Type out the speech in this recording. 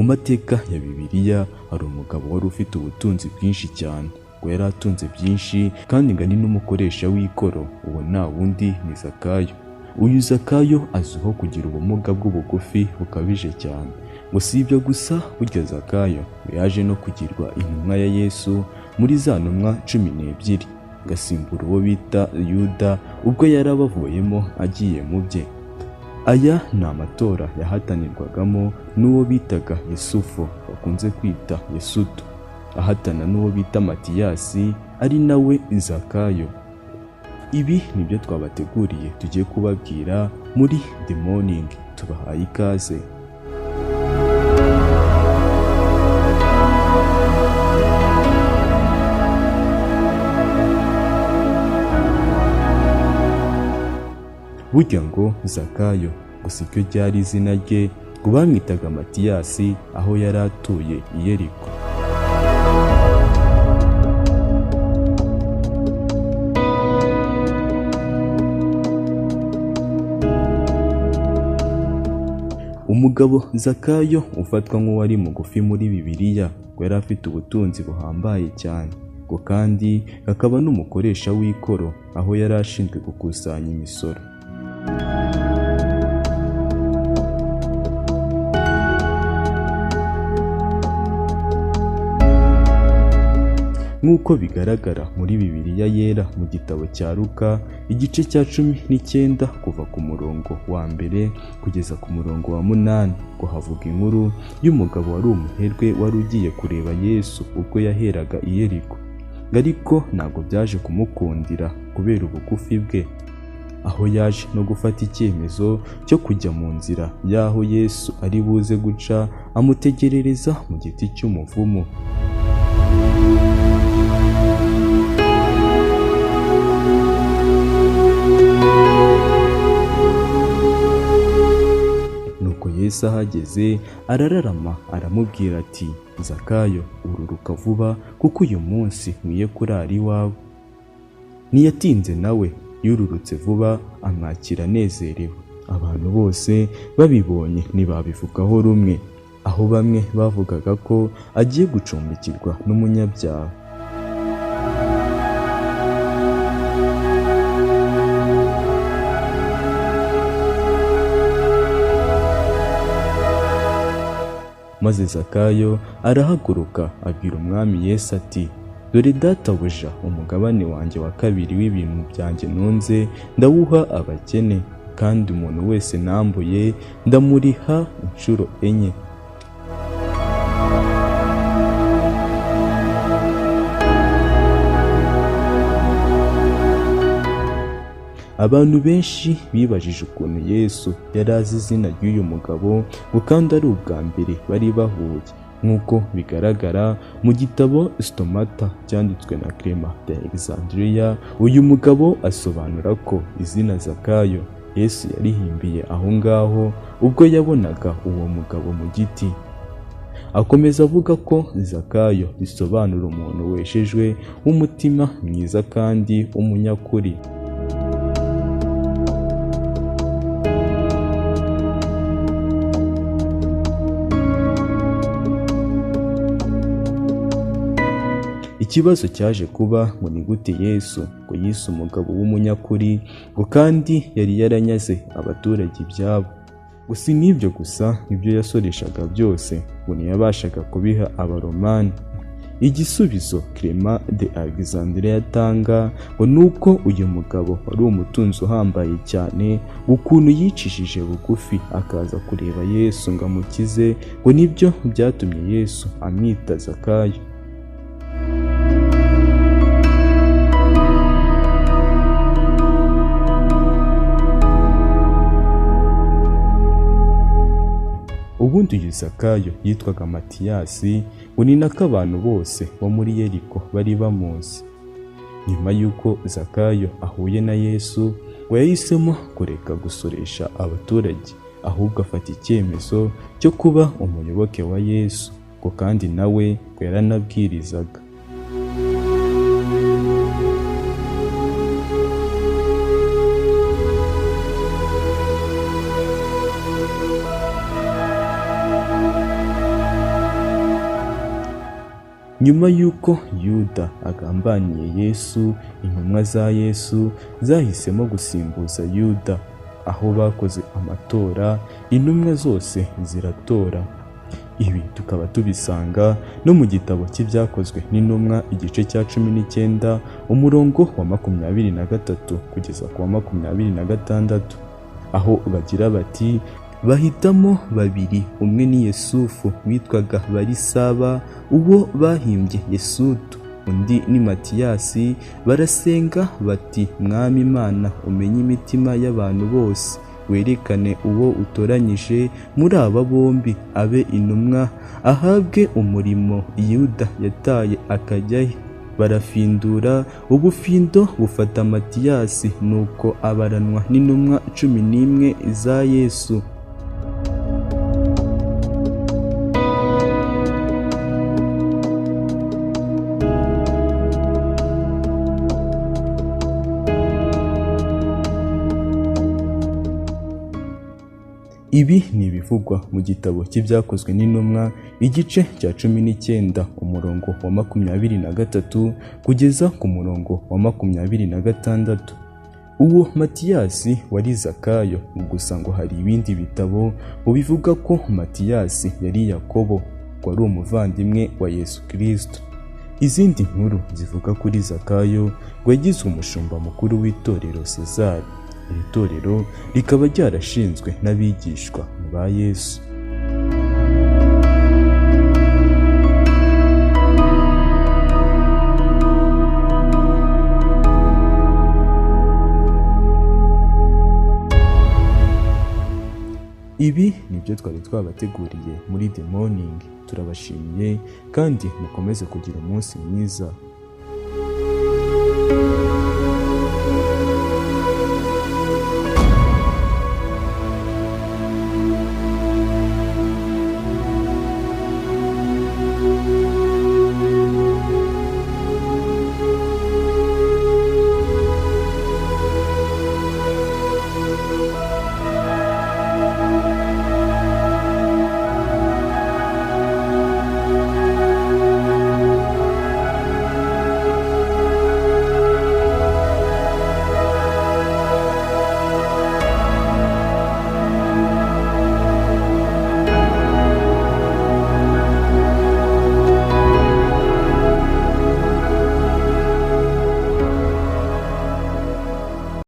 mateka ya Bibiliya hari umugabo wari ufite ubutunzi bwinshi cyane, ngo yari atunze byinshi kandi ngo ni n'umukoresha w'ikoro. Uwo nta wundi ni Zakayo. Uyu Zakayo azwiho kugira ubumuga bw'ubugufi bukabije cyane. Ngo si ibyo gusa, burya Zakayo yaje no kugirwa intumwa ya Yesu muri za ntumwa 12, gasimbura uwo bita Yuda ubwo yari abavuyemo agiye mu bye. Aya ni amatora yahatanirwagamo n'uwo bitaga Yusufu bakunze kwita Yesuto, ahatana n'uwo bita Matiyasi ari nawe Zakayo. Ibi nibyo twabateguriye tugiye kubabwira muri The Morning. Tubahaye ikaze. Burya ngo Zakayo gusa iryo ryari izina rye, ngo bamwitaga Matiyasi aho yari atuye i Yeriko. Umugabo Zakayo ufatwa nk'uwari mugufi muri Bibiliya, ngo yari afite ubutunzi buhambaye cyane, ngo kandi akaba n'umukoresha w'ikoro aho yari ashinzwe gukusanya imisoro. Nk'uko bigaragara muri Bibiliya yera mu gitabo cya Luka igice cya 19 kuva ku murongo wa 1 kugeza ku murongo wa 8, ngo havuga inkuru y'umugabo wari umuherwe wari ugiye kureba Yesu ubwo yaheraga i Yeriko. Ariko ntabwo byaje kumukundira kubera ubugufi bwe, aho yaje no gufata icyemezo cyo kujya mu nzira y'aho Yesu ari buze guca amutegerereza mu giti cy'umuvumo. Nuko Yesu ahageze arararama aramubwira ati, Zakayo, ururuka vuba kuko uyu munsi nkwiye kurara iwawe. Ntiyatinze nawe yururutse vuba amwakira anezerewe. Abantu bose babibonye ntibabivugaho rumwe, aho bamwe bavugaga ko agiye gucumbikirwa n'umunyabyaha. Maze Zakayo arahaguruka abwira umwami Yesu ati, dore databuja, umugabane wanjye wa 2 w'ibintu byanjye ntunze ndawuha abakene, kandi umuntu wese nambuye ndamuriha inshuro 4. Abantu benshi bibajije ukuntu Yesu yari azi izina ry'uyu mugabo, ngo kandi ari ubwa mbere bari bahuye. Nk'uko bigaragara mu gitabo Stomata cyanditswe na Clement de Alexandria, uyu mugabo asobanura ko izina Zakayo Yesu yarihimbiye aho ngaho ubwo yabonaga uwo mugabo mu giti. Akomeza avuga ko Zakayo bisobanura umuntu weshejwe w'umutima mwiza kandi w'umunyakuri. Ikibazo cyaje kuba ngo ni gute Yesu ngo yise umugabo w'umunyakuri, ngo kandi yari yaranyaze abaturage ibyabo. Gusa n'ibyo gusa, ibyo yasoreshaga byose ngo ntiyabashaga kubiha Abaromani. Igisubizo Clement de Alexandria yatanga ngo nuko uyu mugabo wari umutunzi uhambaye cyane, ukuntu yicishije bugufi akaza kureba Yesu ngo amukize, ngo nibyo byatumye Yesu amwita Zakayo. Ubundi uyu Zakayo yitwaga Matiyasi, ngo ni nako abantu bose bo muri Yeriko bari bamuzi. Nyuma y'uko Zakayo ahuye na Yesu, ngo yahisemo kureka gusoresha abaturage, ahubwo afata icyemezo cyo kuba umuyoboke wa Yesu, ngo kandi nawe ngo yaranabwirizaga. Nyuma y'uko Yuda agambaniye Yesu, intumwa za Yesu zahisemo gusimbuza Yuda. Aho bakoze amatora, intumwa zose ziratora. Ibi tukaba tubisanga no mu gitabo cy'ibyakozwe n'intumwa igice cya 19 umurongo wa 23 kugeza ku wa 26, aho bagira bati bahitamo babiri, umwe ni Yesufu witwaga Barisaba uwo bahimbye Yesutu, undi ni Matiyasi. Barasenga bati Mwami Imana umenye imitima y'abantu bose, werekane uwo utoranyije muri aba bombi abe intumwa, ahabwe umurimo Yuda yataye akajyahe. Barafindura, ubufindo bufata Matiyasi, nuko abaranwa n'intumwa 11 za Yesu. Ibi ni ibivugwa mu gitabo cy'ibyakozwe n'intumwa igice cya 19 umurongo wa 23 kugeza ku murongo wa 26. Uwo Matiyasi wari Zakayo, gusa ngo hari ibindi bitabo bivuga ko Matiyasi yari Yakobo, wari umuvandimwe wa Yesu Kristo. Izindi nkuru zivuga kuri Zakayo ngo yagize umushumba mukuru w'itorero Sezari. Iri torero rikaba ryarashinzwe n'abigishwa ba Yesu. Ibi nibyo twari twabateguriye muri The Morning. Turabashimiye kandi mukomeze kugira umunsi mwiza.